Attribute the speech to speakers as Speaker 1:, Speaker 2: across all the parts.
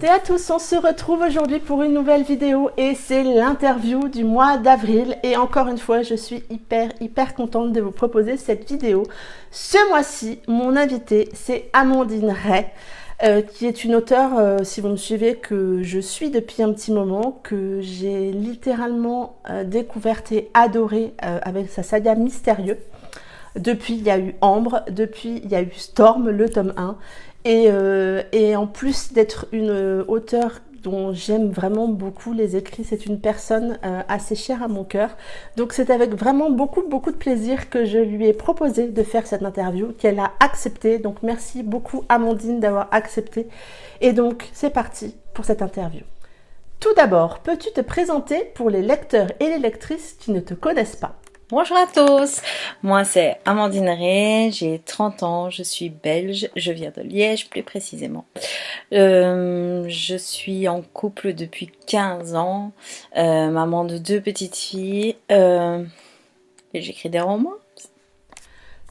Speaker 1: toutes et à tous, on se retrouve aujourd'hui pour une nouvelle vidéo et c'est l'interview du mois d'avril et encore une fois je suis hyper contente de vous proposer cette vidéo. Ce mois-ci, mon invité c'est Amandine Ray, qui est une auteure, si vous me suivez, que je suis depuis un petit moment, que j'ai littéralement découverte et adorée avec sa saga Mystérieux. Depuis, il y a eu Ambre, depuis, il y a eu Storm, le tome 1. Et en plus d'être une auteure dont j'aime vraiment beaucoup les écrits, c'est une personne assez chère à mon cœur. Donc c'est avec vraiment beaucoup de plaisir que je lui ai proposé de faire cette interview, qu'elle a accepté. Donc merci beaucoup Amandine d'avoir accepté. Et donc c'est parti pour cette interview. Tout d'abord, peux-tu te présenter pour les lecteurs et les lectrices qui ne te connaissent pas ?
Speaker 2: Bonjour à tous, moi c'est Amandine Ray, j'ai 30 ans, je suis belge, je viens de Liège plus précisément. Je suis en couple depuis 15 ans, maman de 2 petites filles, et j'écris des romans.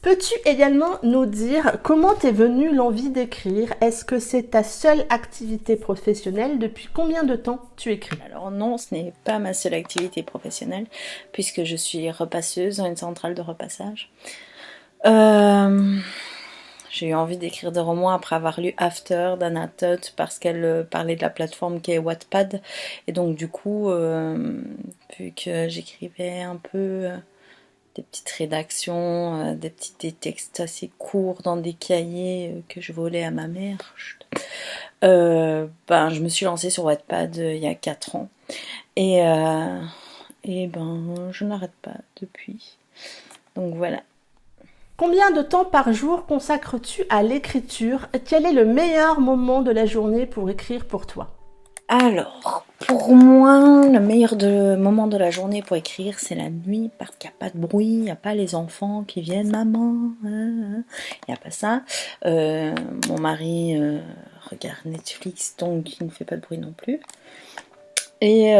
Speaker 1: Peux-tu également nous dire comment t'es venue l'envie d'écrire? Est-ce que c'est ta seule activité professionnelle? Depuis combien de temps tu écris?
Speaker 2: Alors non, ce n'est pas ma seule activité professionnelle, puisque je suis repasseuse dans une centrale de repassage. J'ai eu envie d'écrire des romans après avoir lu After d'Anna Todd parce qu'elle parlait de la plateforme qui est Wattpad. Et donc du coup, vu que j'écrivais un peu des petites rédactions, des textes assez courts dans des cahiers que je volais à ma mère, je me suis lancée sur Wattpad il y a 4 ans. Et je n'arrête pas depuis. Donc voilà.
Speaker 1: Combien de temps par jour consacres-tu à l'écriture? Quel est le meilleur moment de la journée pour écrire pour toi?
Speaker 2: Alors, pour moi, le meilleur moment de la journée pour écrire, c'est la nuit, parce qu'il n'y a pas de bruit, il n'y a pas les enfants qui viennent, maman, il n'y a pas ça. Mon mari regarde Netflix, donc il ne fait pas de bruit non plus. Et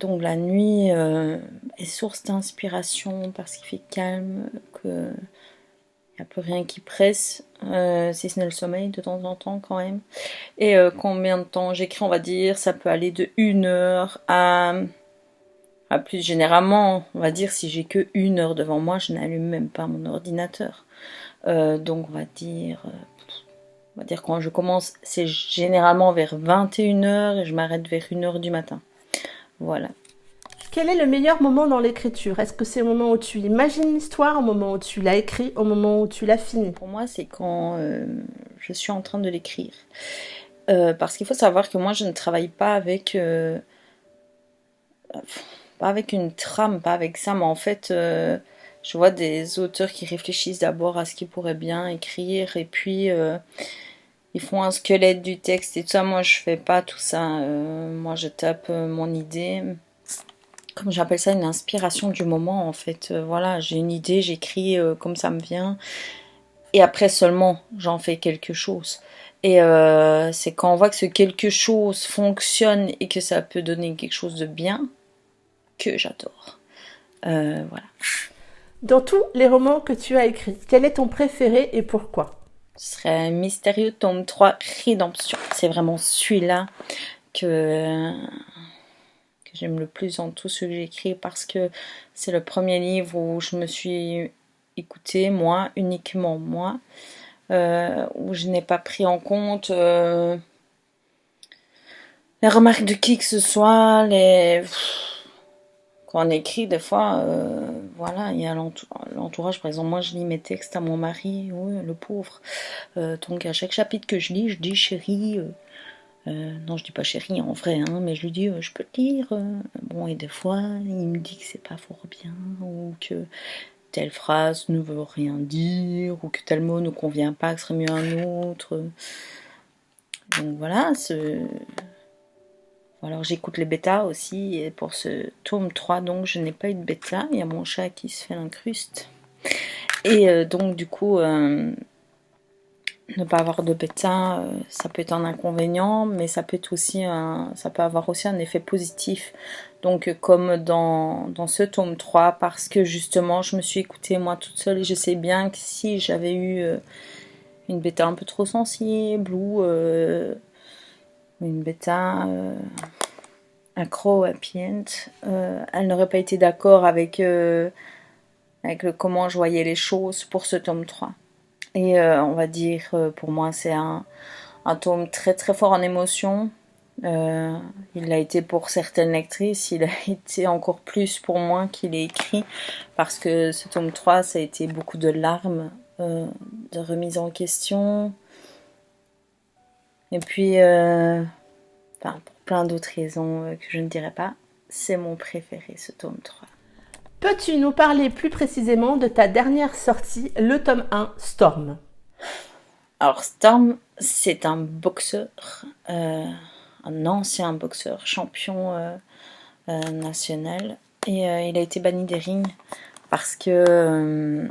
Speaker 2: donc la nuit est source d'inspiration, parce qu'il fait calme, que... Il n'y a plus rien qui presse, si ce n'est le sommeil de temps en temps quand même. Et combien de temps j'écris, on va dire, ça peut aller de 1 heure à plus. Généralement, on va dire, si j'ai que 1 heure devant moi, je n'allume même pas mon ordinateur. Donc on va dire quand je commence, c'est généralement vers 21 h et je m'arrête vers 1 h du matin. Voilà.
Speaker 1: Quel est le meilleur moment dans l'écriture? Est-ce que c'est au moment où tu imagines l'histoire, au moment où tu l'as écrit, au moment où tu l'as fini?
Speaker 2: Pour moi, c'est quand je suis en train de l'écrire. Parce qu'il faut savoir que moi, je ne travaille pas avec une trame, pas avec ça, mais en fait, je vois des auteurs qui réfléchissent d'abord à ce qu'ils pourraient bien écrire, et puis ils font un squelette du texte et tout ça. Moi, je fais pas tout ça. Moi, je tape mon idée. Comme j'appelle ça, une inspiration du moment, en fait. Voilà, j'ai une idée, j'écris comme ça me vient. Et après seulement, j'en fais quelque chose. Et c'est quand on voit que ce quelque chose fonctionne et que ça peut donner quelque chose de bien que j'adore. Voilà.
Speaker 1: Dans tous les romans que tu as écrits, quel est ton préféré et pourquoi?
Speaker 2: Ce serait Mystérieux tome 3, Rédemption. C'est vraiment celui-là que j'aime le plus dans tout ce que j'écris, parce que c'est le premier livre où je me suis écoutée, moi, uniquement moi, où je n'ai pas pris en compte les remarques de qui que ce soit, quand on écrit, des fois, voilà, il y a l'entourage. Par exemple, moi, je lis mes textes à mon mari, oui, le pauvre. Donc, à chaque chapitre que je lis, je dis chérie. Non, je dis pas chérie en vrai, hein, mais je lui dis je peux te lire. Bon, et des fois, il me dit que c'est pas fort bien, ou que telle phrase ne veut rien dire, ou que tel mot ne convient pas, que ce serait mieux un autre. Donc voilà, alors j'écoute les bêtas aussi, et pour ce tome 3, donc je n'ai pas eu de bêta, il y a mon chat qui se fait l'incruste. Et donc du coup, ne pas avoir de bêta, ça peut être un inconvénient, mais ça peut avoir aussi un effet positif. Donc comme dans ce tome 3, parce que justement je me suis écoutée moi toute seule, et je sais bien que si j'avais eu une bêta un peu trop sensible, ou une bêta accro happy end. Elle n'aurait pas été d'accord avec comment je voyais les choses pour ce tome 3. Et on va dire, pour moi, c'est un tome très très fort en émotion. Il l'a été pour certaines lectrices, il a été encore plus pour moi qui l'ai écrit, parce que ce tome 3, ça a été beaucoup de larmes, de remise en question, et puis, pour plein d'autres raisons que je ne dirais pas, c'est mon préféré, ce tome 3.
Speaker 1: Peux-tu nous parler plus précisément de ta dernière sortie, le tome 1, Storm?
Speaker 2: Alors Storm, c'est un boxeur, un ancien boxeur, champion national, et il a été banni des rings parce que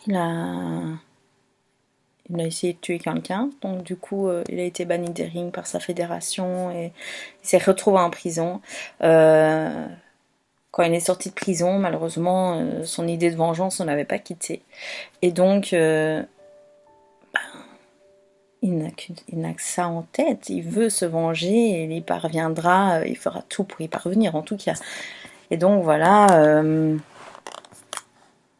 Speaker 2: il a essayé de tuer quelqu'un, donc du coup il a été banni des rings par sa fédération et il s'est retrouvé en prison. Quand il est sorti de prison, malheureusement, son idée de vengeance ne l'avait pas quitté. Et donc, il n'a que ça en tête. Il veut se venger et il y parviendra. Il fera tout pour y parvenir, en tout cas. Et donc, voilà.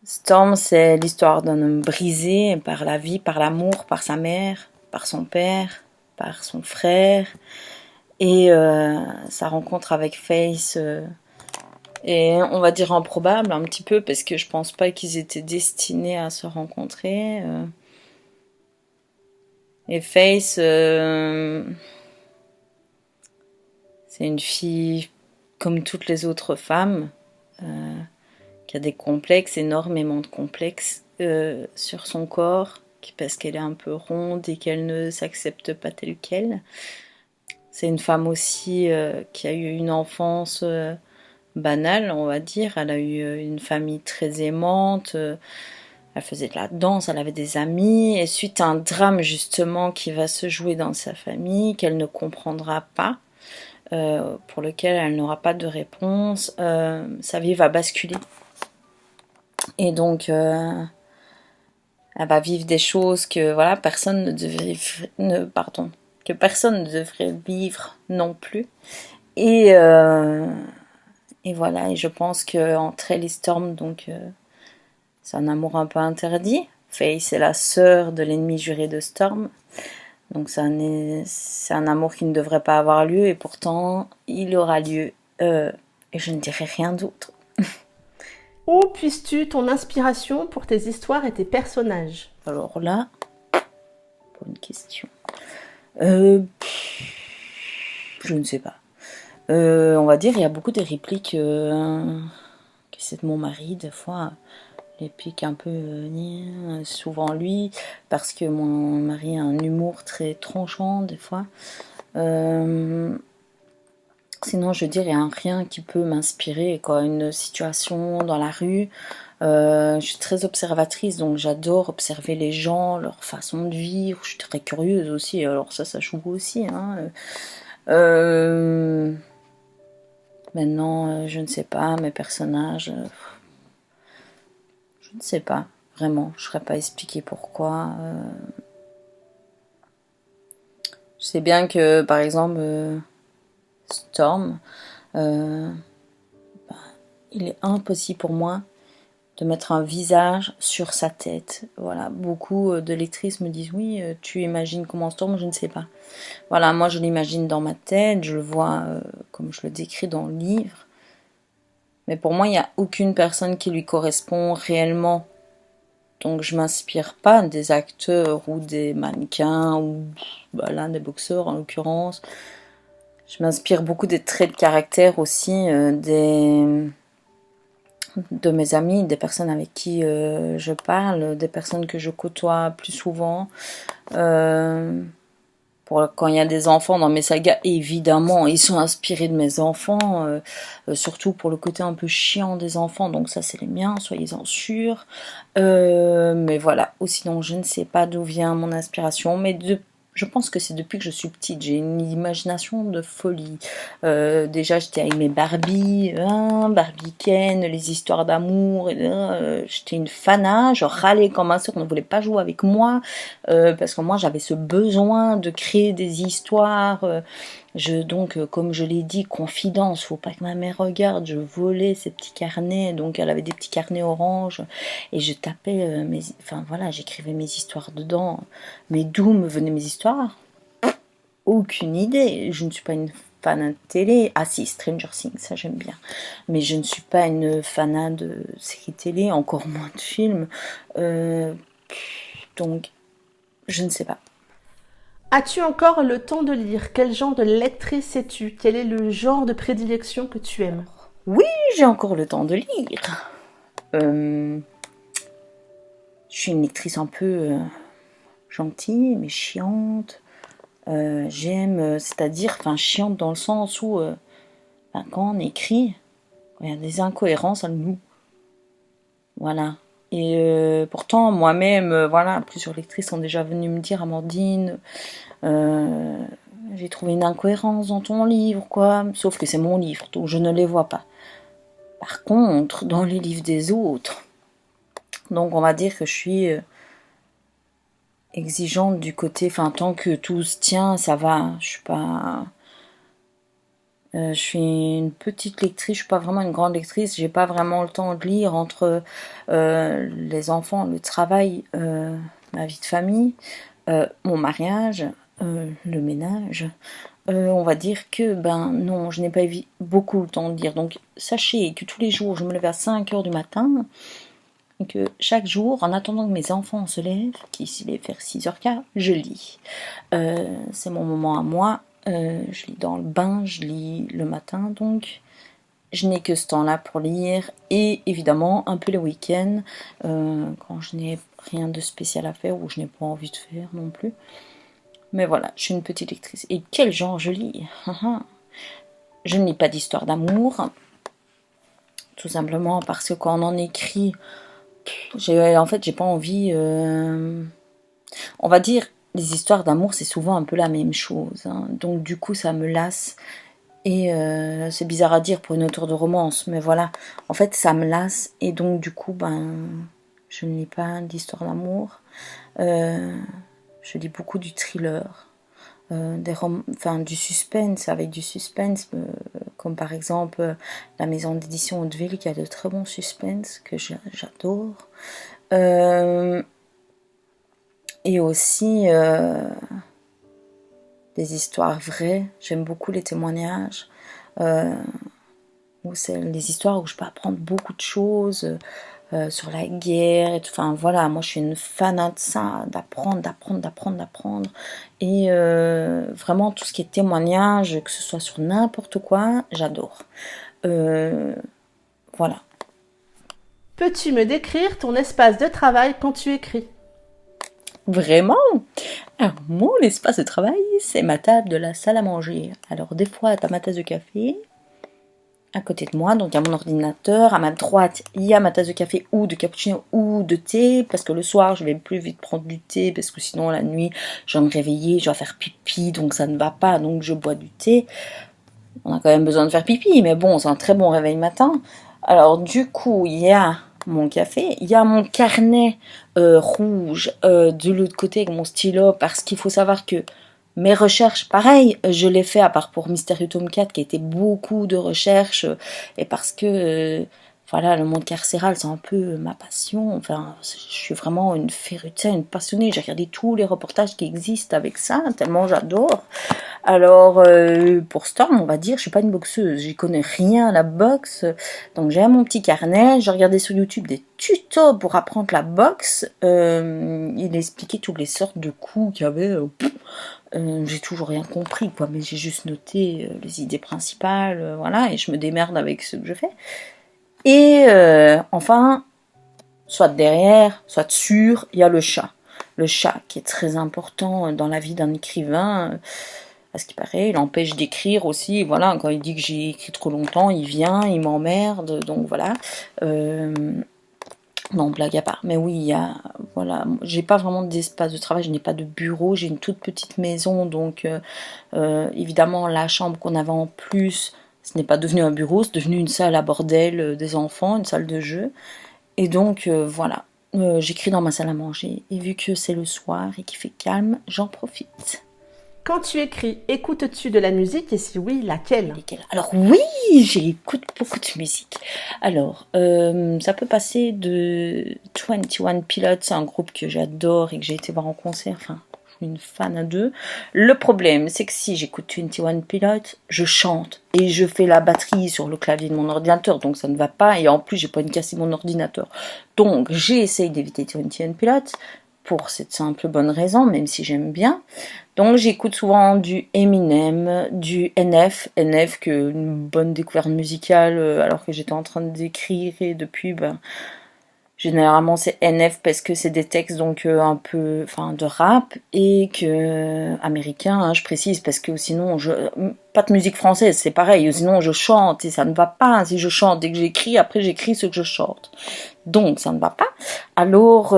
Speaker 2: Storm, c'est l'histoire d'un homme brisé par la vie, par l'amour, par sa mère, par son père, par son frère. Et sa rencontre avec Face... et on va dire improbable un petit peu, parce que je pense pas qu'ils étaient destinés à se rencontrer. Et Face, c'est une fille comme toutes les autres femmes, qui a des complexes, énormément de complexes sur son corps, parce qu'elle est un peu ronde et qu'elle ne s'accepte pas telle qu'elle. C'est une femme aussi qui a eu une enfance... banale, on va dire. Elle a eu une famille très aimante, elle faisait de la danse, elle avait des amis, et suite à un drame justement qui va se jouer dans sa famille, qu'elle ne comprendra pas, pour lequel elle n'aura pas de réponse, sa vie va basculer. Et donc, elle va vivre des choses que voilà, personne ne devrait vivre non plus. Et voilà, et je pense qu'entre elle et Storm, donc, c'est un amour un peu interdit. Faye, c'est la sœur de l'ennemi juré de Storm. Donc c'est un amour qui ne devrait pas avoir lieu, et pourtant, il aura lieu. Et je ne dirai rien d'autre.
Speaker 1: Où puisses-tu ton inspiration pour tes histoires et tes personnages?
Speaker 2: Alors là, bonne question. Je ne sais pas. On va dire, il y a beaucoup de répliques que c'est de mon mari, des fois, les piques un peu souvent lui, parce que mon mari a un humour très tranchant, des fois. Sinon, je dirais, il n'y a rien qui peut m'inspirer, quoi. Une situation dans la rue, je suis très observatrice, donc j'adore observer les gens, leur façon de vivre, je suis très curieuse aussi, alors ça joue aussi, hein. Maintenant, je ne sais pas, mes personnages, je ne sais pas, vraiment, je ne saurais pas expliquer pourquoi. Je sais bien que, par exemple, Storm, il est impossible pour moi de mettre un visage sur sa tête. Voilà, beaucoup de lectrices me disent oui, tu imagines comment Storm, je ne sais pas. Voilà, moi je l'imagine dans ma tête, je le vois comme je le décris dans le livre. Mais pour moi, il n'y a aucune personne qui lui correspond réellement. Donc je m'inspire pas des acteurs ou des mannequins ou là, des boxeurs en l'occurrence. Je m'inspire beaucoup des traits de caractère aussi de mes amis, des personnes avec qui je parle, des personnes que je côtoie plus souvent. Quand il y a des enfants dans mes sagas, évidemment, ils sont inspirés de mes enfants, surtout pour le côté un peu chiant des enfants, donc ça c'est les miens, soyez-en sûrs. Mais voilà, ou sinon je ne sais pas d'où vient mon inspiration, mais Je pense que c'est depuis que je suis petite, j'ai une imagination de folie. Déjà, j'étais avec mes Barbie, Barbie Ken, les histoires d'amour. J'étais une fana, je râlais quand ma soeur ne voulait pas jouer avec moi, parce que moi j'avais ce besoin de créer des histoires. Donc, comme je l'ai dit, confidence, faut pas que ma mère regarde, je volais ces petits carnets, donc elle avait des petits carnets orange, et je tapais enfin voilà, j'écrivais mes histoires dedans. Mais d'où me venaient mes histoires? Aucune idée. Je ne suis pas une fan de télé. Ah si, Stranger Things, ça j'aime bien. Mais je ne suis pas une fan de séries télé, encore moins de films. Donc, je ne sais pas.
Speaker 1: As-tu encore le temps de lire? Quel genre de lectrice es-tu? Quel est le genre de prédilection que tu aimes?
Speaker 2: Oui, j'ai encore le temps de lire. Je suis une lectrice un peu gentille, mais chiante. J'aime, c'est-à-dire, enfin chiante dans le sens où quand on écrit, il y a des incohérences à nous. Voilà. Et pourtant, moi-même, voilà, plusieurs lectrices sont déjà venues me dire, Amandine, j'ai trouvé une incohérence dans ton livre, quoi. Sauf que c'est mon livre, donc je ne les vois pas. Par contre, dans les livres des autres, donc on va dire que je suis exigeante du côté, enfin tant que tout se tient, ça va. Je suis pas, je suis une petite lectrice, je suis pas vraiment une grande lectrice. J'ai pas vraiment le temps de lire entre les enfants, le travail, ma vie de famille, mon mariage, le ménage. On va dire que ben non, je n'ai pas eu beaucoup le temps de lire. Donc sachez que tous les jours, je me lève à 5h du matin. Et que chaque jour, en attendant que mes enfants se lèvent, qui s'il est vers 6h15, je lis. C'est mon moment à moi. Je lis dans le bain, je lis le matin, donc je n'ai que ce temps-là pour lire. Et évidemment, un peu les week-ends, quand je n'ai rien de spécial à faire ou je n'ai pas envie de faire non plus. Mais voilà, je suis une petite lectrice. Et quel genre je lis? Je ne lis pas d'histoire d'amour, tout simplement parce que quand on en écrit, en fait, j'ai pas envie. On va dire, les histoires d'amour, c'est souvent un peu la même chose. Hein. Donc, du coup, ça me lasse. Et c'est bizarre à dire pour une auteure de romance, mais voilà. En fait, ça me lasse. Et donc, du coup, ben, je ne lis pas d'histoire d'amour. Je lis beaucoup du thriller. Du suspense, avec du suspense, comme par exemple la maison d'édition Hauteville qui a de très bons suspense que j'adore. Et aussi des histoires vraies. J'aime beaucoup les témoignages. Où c'est les histoires où je peux apprendre beaucoup de choses sur la guerre. Enfin voilà, moi je suis une fan de ça, d'apprendre. Et vraiment tout ce qui est témoignage, que ce soit sur n'importe quoi, j'adore. Voilà.
Speaker 1: Peux-tu me décrire ton espace de travail quand tu écris?
Speaker 2: Vraiment? Alors, mon espace de travail, c'est ma table de la salle à manger. Alors, des fois, t'as ma tasse de café à côté de moi, donc il y a mon ordinateur. À ma droite, il y a ma tasse de café ou de cappuccino ou de thé, parce que le soir, je vais plus vite prendre du thé, parce que sinon, la nuit, je vais me réveiller, je vais faire pipi, donc ça ne va pas, donc je bois du thé. On a quand même besoin de faire pipi, mais bon, c'est un très bon réveil matin. Alors, du coup, il y a mon café, il y a mon carnet rouge de l'autre côté avec mon stylo, parce qu'il faut savoir que mes recherches, pareil, je l'ai fait à part pour Mystérieux Tome 4 qui a été beaucoup de recherches et parce que voilà, le monde carcéral c'est un peu ma passion. Enfin, je suis vraiment une férue, une passionnée. J'ai regardé tous les reportages qui existent avec ça, tellement j'adore. Alors pour Storm, on va dire, je suis pas une boxeuse, j'y connais rien à la boxe, donc j'ai mon petit carnet, j'ai regardé sur YouTube des tutos pour apprendre la boxe. Il expliquait toutes les sortes de coups qu'il y avait. J'ai toujours rien compris, quoi, mais j'ai juste noté les idées principales, voilà, et je me démerde avec ce que je fais. Et enfin, soit derrière, soit dessus, il y a le chat. Le chat qui est très important dans la vie d'un écrivain. À ce qui paraît, il empêche d'écrire aussi. Voilà, quand il dit que j'ai écrit trop longtemps, il vient, il m'emmerde. Donc voilà. Non, blague à part. Mais oui, il y a voilà, j'ai pas vraiment d'espace de travail, je n'ai pas de bureau, j'ai une toute petite maison, donc évidemment la chambre qu'on avait en plus, ce n'est pas devenu un bureau, c'est devenu une salle à bordel des enfants, une salle de jeu. Et donc voilà, j'écris dans ma salle à manger, et vu que c'est le soir et qu'il fait calme, j'en profite.
Speaker 1: Quand tu écris, écoutes-tu de la musique et si oui, laquelle?
Speaker 2: Alors oui, j'écoute beaucoup de musique. Alors, ça peut passer de 21 Pilots, c'est un groupe que j'adore et que j'ai été voir en concert. Enfin, je suis une fan à deux. Le problème, c'est que si j'écoute 21 Pilots, je chante et je fais la batterie sur le clavier de mon ordinateur, donc ça ne va pas. Et en plus, j'ai pas envie de casser mon ordinateur. Donc, j'essaye d'éviter 21 Pilots pour cette simple bonne raison, même si j'aime bien. Donc j'écoute souvent du Eminem, du NF, NF que une bonne découverte musicale alors que j'étais en train d'écrire et depuis généralement c'est NF parce que c'est des textes donc un peu enfin de rap et que américain hein, je précise parce que sinon pas de musique française c'est pareil sinon je chante et ça ne va pas si je chante dès que j'écris après j'écris ce que je chante donc ça ne va pas alors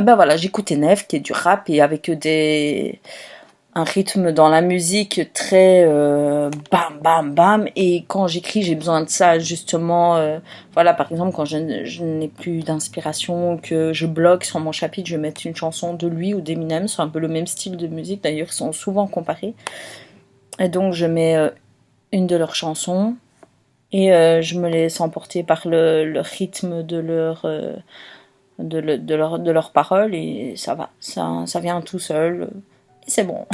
Speaker 2: ben voilà, j'écoute NF qui est du rap et avec un rythme dans la musique très bam bam bam et quand j'écris j'ai besoin de ça justement voilà par exemple quand je n'ai plus d'inspiration que je bloque sur mon chapitre je vais mettre une chanson de lui ou d'Eminem c'est un peu le même style de musique d'ailleurs ils sont souvent comparés et donc je mets une de leurs chansons et je me laisse emporter par le rythme de leurs paroles et ça va, ça vient tout seul et c'est bon.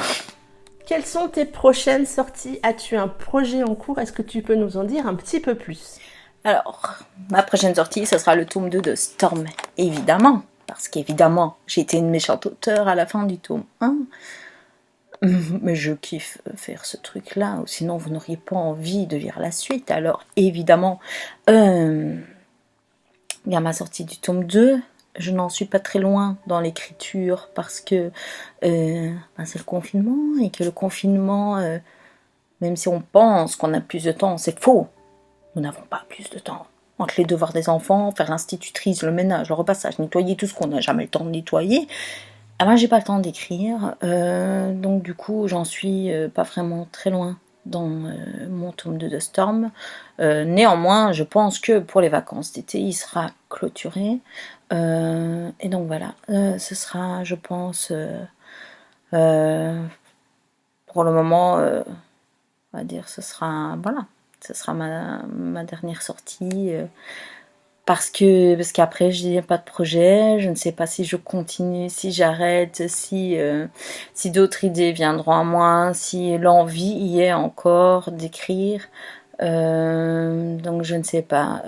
Speaker 1: Quelles sont tes prochaines sorties? As-tu un projet en cours? Est-ce que tu peux nous en dire un petit peu plus?
Speaker 2: Alors, ma prochaine sortie, ce sera le tome 2 de Storm, évidemment, parce qu'évidemment, j'ai été une méchante auteure à la fin du tome 1, mais je kiffe faire ce truc-là, ou sinon vous n'auriez pas envie de lire la suite, alors évidemment, bien ma sortie du tome 2, je n'en suis pas très loin dans l'écriture parce que c'est le confinement et que le confinement, même si on pense qu'on a plus de temps, c'est faux. Nous n'avons pas plus de temps. Entre les devoirs des enfants, faire l'institutrice, le ménage, le repassage, nettoyer tout ce qu'on n'a jamais le temps de nettoyer. Ah ben, j'ai pas le temps d'écrire, donc du coup j'en suis pas vraiment très loin dans mon tome 2 de Storm. Néanmoins, je pense que pour les vacances d'été, il sera clôturé. Et donc voilà, ce sera, je pense, pour le moment, on va dire, ce sera, voilà, ce sera ma dernière sortie. Parce qu'après, je n'ai pas de projet, je ne sais pas si je continue, si j'arrête, si d'autres idées viendront à moi, si l'envie y est encore d'écrire. Donc je ne sais pas.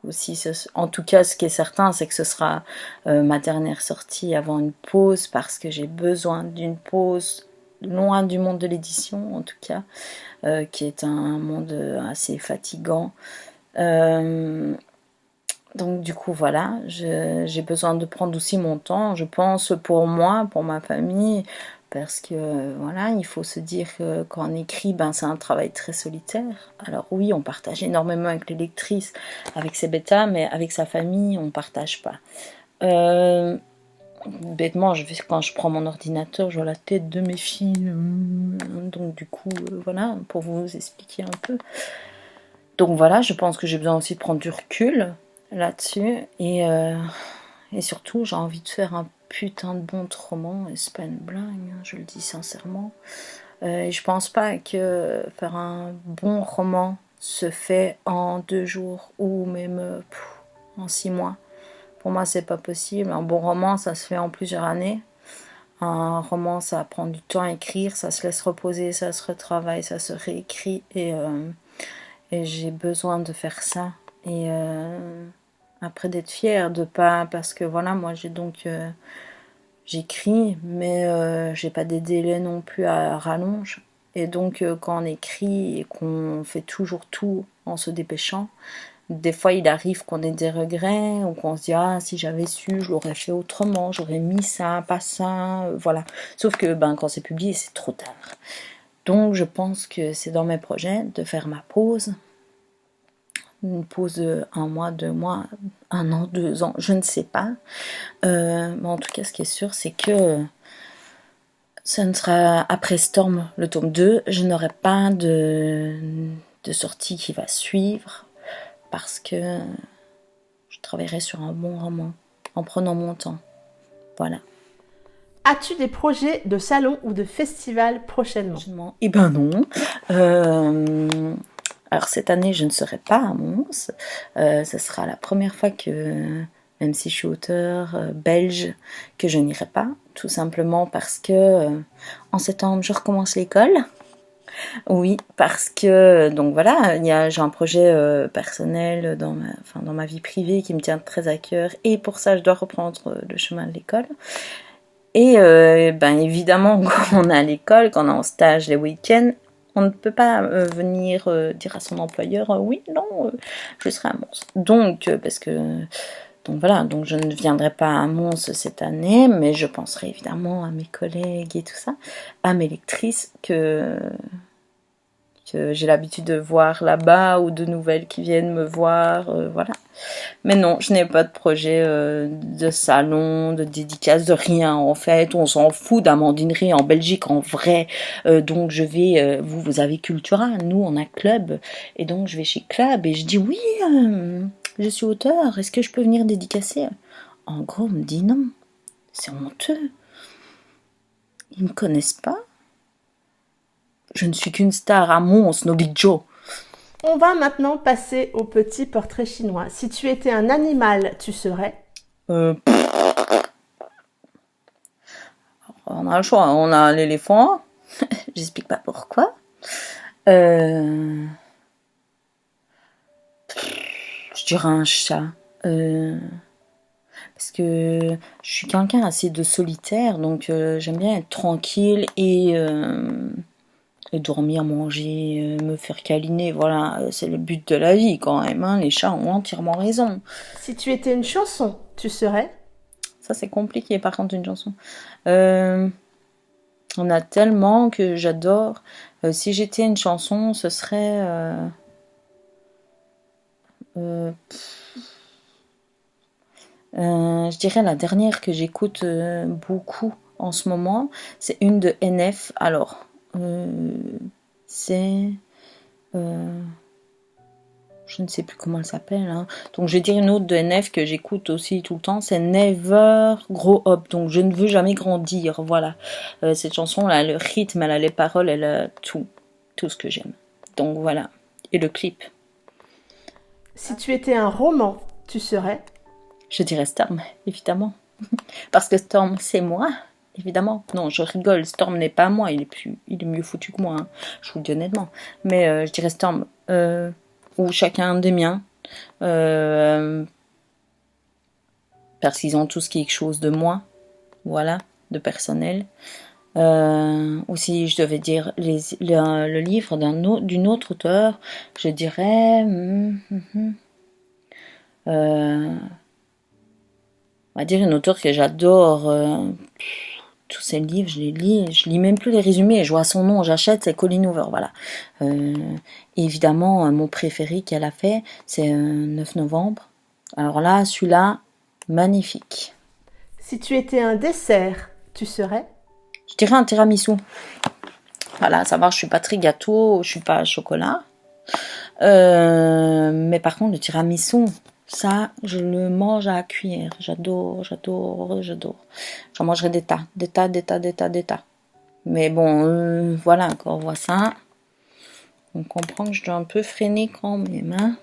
Speaker 2: Aussi, en tout cas, ce qui est certain, c'est que ce sera ma dernière sortie avant une pause, parce que j'ai besoin d'une pause loin du monde de l'édition, en tout cas, qui est un monde assez fatigant. Donc du coup voilà, j'ai besoin de prendre aussi mon temps, je pense pour moi, pour ma famille, parce que voilà, il faut se dire que quand on écrit, c'est un travail très solitaire. Alors oui, on partage énormément avec les lectrices, avec ses bêtas, mais avec sa famille, on partage pas. Bêtement, quand je prends mon ordinateur, je vois la tête de mes filles, donc du coup, voilà, pour vous expliquer un peu. Donc voilà, je pense que j'ai besoin aussi de prendre du recul là-dessus et surtout j'ai envie de faire un putain de bon roman et c'est pas une blague, je le dis sincèrement et je pense pas que faire un bon roman se fait en 2 jours ou même en 6 mois. Pour moi c'est pas possible, un bon roman ça se fait en plusieurs années. Un roman ça prend du temps à écrire, ça se laisse reposer, ça se retravaille, ça se réécrit et j'ai besoin de faire ça et après d'être fière de pas, parce que voilà, moi j'écris mais j'ai pas des délais non plus à rallonge et donc quand on écrit et qu'on fait toujours tout en se dépêchant, des fois il arrive qu'on ait des regrets ou qu'on se dit ah si j'avais su je l'aurais fait autrement, j'aurais mis ça, pas ça, voilà, sauf que quand c'est publié c'est trop tard. Donc je pense que c'est dans mes projets de faire ma pause, une pause de 1 mois, 2 mois, 1 an, 2 ans, je ne sais pas. Mais en tout cas, ce qui est sûr, c'est que ce ne sera après Storm, le tome 2, je n'aurai pas de sortie qui va suivre parce que je travaillerai sur un bon roman en prenant mon temps. Voilà.
Speaker 1: As-tu des projets de salon ou de festival prochainement?
Speaker 2: Eh ben non. Alors cette année, je ne serai pas à Mons. Ce sera la première fois que, même si je suis auteure belge, que je n'irai pas. Tout simplement parce que en septembre, je recommence l'école. Oui, parce que, donc voilà, j'ai un projet personnel dans ma vie privée qui me tient très à cœur. Et pour ça, je dois reprendre le chemin de l'école. Et ben évidemment, quand on est à l'école, quand on est en stage les week-ends, on ne peut pas venir dire à son employeur oui, non, je serai à Mons. Donc, donc voilà, donc je ne viendrai pas à Mons cette année, mais je penserai évidemment à mes collègues et tout ça, à mes lectrices que j'ai l'habitude de voir là-bas ou de nouvelles qui viennent me voir, voilà. Mais non, je n'ai pas de projet de salon, de dédicace, de rien en fait. On s'en fout d'Amandinerie en Belgique en vrai. Donc je vais, vous avez Cultura, nous on a Club. Et donc je vais chez Club et je dis oui, je suis auteur, est-ce que je peux venir dédicacer? En gros, on me dit non, c'est honteux. Ils ne me connaissent pas. Je ne suis qu'une star à Mons, no big Joe.
Speaker 1: On va maintenant passer au petit portrait chinois. Si tu étais un animal, tu serais?
Speaker 2: On a le choix, on a l'éléphant. J'explique pas pourquoi. Je dirais un chat. Parce que je suis quelqu'un assez de solitaire, donc j'aime bien être tranquille et dormir, manger, me faire câliner, voilà, c'est le but de la vie quand même, hein. Les chats ont entièrement raison.
Speaker 1: Si tu étais une chanson, tu serais?
Speaker 2: Ça c'est compliqué par contre une chanson. On a tellement que j'adore. Si j'étais une chanson, ce serait... je dirais la dernière que j'écoute beaucoup en ce moment, c'est une de NF. Alors, c'est... je ne sais plus comment elle s'appelle, hein. Donc je vais dire une autre de NF que j'écoute aussi tout le temps, c'est Never Grow Up, donc je ne veux jamais grandir, voilà. Cette chanson, elle a le rythme, elle a les paroles, elle a tout ce que j'aime. Donc voilà, et le clip.
Speaker 1: Si tu étais un roman, tu serais?
Speaker 2: Je dirais Storm, évidemment. Parce que Storm, c'est moi, évidemment. Non, je rigole, Storm n'est pas moi, il est mieux foutu que moi, hein. Je vous le dis honnêtement. Mais je dirais Storm, ou chacun des miens. Parce qu'ils ont tous quelque chose de moi, voilà, de personnel. Ou si je devais dire le livre d'une autre auteure, je dirais... on va dire une auteure que j'adore. Tous ces livres, je les lis. Je lis même plus les résumés. Je vois son nom, j'achète, c'est Colleen Hoover, voilà. Évidemment, mon préféré qu'elle a fait, c'est 9 novembre. Alors là, celui-là, magnifique.
Speaker 1: Si tu étais un dessert, tu serais?
Speaker 2: Je dirais un tiramisu. Voilà, ça va, je suis pas très gâteau, je suis pas chocolat. Mais par contre, le tiramisu, ça, je le mange à la cuillère. J'adore. J'en mangerai des tas. Mais bon, voilà, quand on voit ça, on comprend que je dois un peu freiner quand même, hein.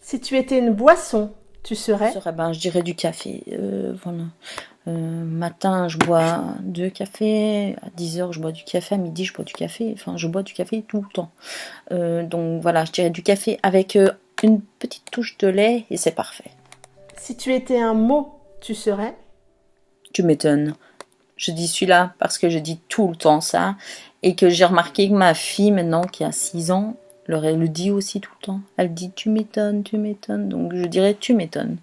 Speaker 1: Si tu étais une boisson, tu serais?
Speaker 2: Je dirais du café, voilà. Matin, je bois 2 cafés, à 10h, je bois du café, à midi, je bois du café, enfin, je bois du café tout le temps. Donc voilà, je dirais du café avec une petite touche de lait et c'est parfait.
Speaker 1: Si tu étais un mot, tu serais?
Speaker 2: Tu m'étonnes. Je dis celui-là parce que je dis tout le temps ça et que j'ai remarqué que ma fille, maintenant, qui a 6 ans, elle le dit aussi tout le temps. Elle dit tu m'étonnes. Donc je dirais tu m'étonnes.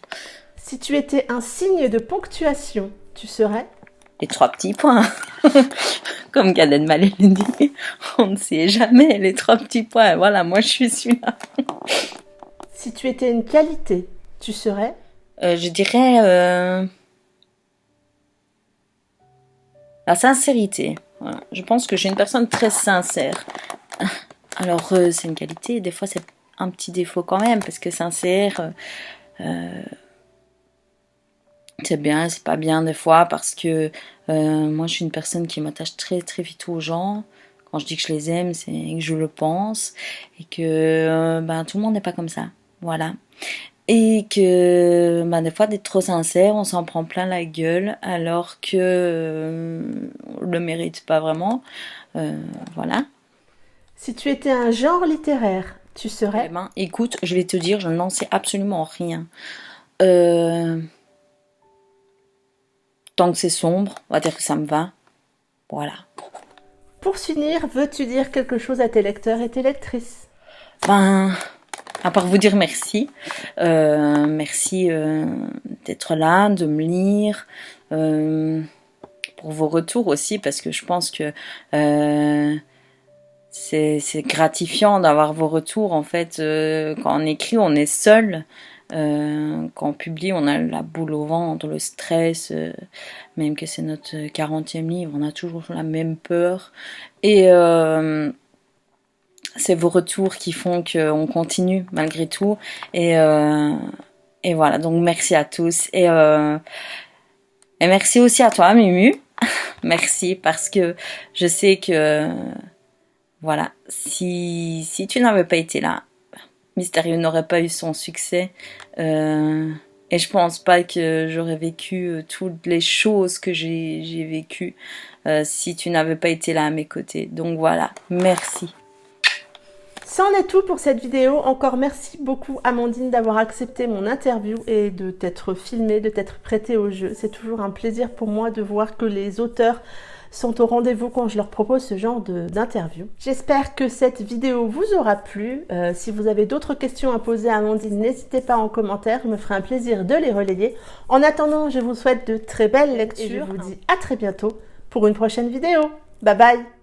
Speaker 1: Si tu étais un signe de ponctuation, tu serais?
Speaker 2: Les 3 petits points. Comme Gad Elmaleh le dit, on ne sait jamais, les 3 petits points. Voilà, moi je suis celui-là.
Speaker 1: Si tu étais une qualité, tu serais?
Speaker 2: Je dirais la sincérité. Voilà. Je pense que je suis une personne très sincère. Alors, c'est une qualité, des fois c'est un petit défaut quand même, parce que sincère, c'est bien, c'est pas bien des fois, parce que moi je suis une personne qui m'attache très très vite aux gens. Quand je dis que je les aime, c'est que je le pense, et que ben, tout le monde n'est pas comme ça. Voilà. Et que ben, des fois d'être trop sincère, on s'en prend plein la gueule, alors que on le mérite pas vraiment. Voilà.
Speaker 1: Si tu étais un genre littéraire, tu
Speaker 2: Eh
Speaker 1: serais?
Speaker 2: ben, écoute, je vais te dire, je n'en sais absolument rien. Tant que c'est sombre, on va dire que ça me va. Voilà.
Speaker 1: Pour finir, veux-tu dire quelque chose à tes lecteurs et tes lectrices?
Speaker 2: Ben, à part vous dire merci. Merci d'être là, de me lire. Pour vos retours aussi, parce que je pense que c'est gratifiant d'avoir vos retours. En fait, quand on écrit, on est seul. Quand on publie, on a la boule au ventre, le stress, même que c'est notre 40e livre, on a toujours la même peur. Et c'est vos retours qui font qu'on continue malgré tout. Et voilà, donc merci à tous. Et merci aussi à toi, Mumu. Merci, parce que je sais que, voilà, si tu n'avais pas été là, Mystérieux n'aurait pas eu son succès. Et je pense pas que j'aurais vécu toutes les choses que j'ai vécues si tu n'avais pas été là à mes côtés. Donc voilà, merci.
Speaker 1: C'en est tout pour cette vidéo. Encore merci beaucoup Amandine d'avoir accepté mon interview et de t'être filmée, de t'être prêtée au jeu. C'est toujours un plaisir pour moi de voir que les auteurs sont au rendez-vous quand je leur propose ce genre d'interview. J'espère que cette vidéo vous aura plu. Si vous avez d'autres questions à poser à Amandine, n'hésitez pas en commentaire, il me ferait un plaisir de les relayer. En attendant, je vous souhaite de très belles lectures et je vous dis à très bientôt pour une prochaine vidéo. Bye bye!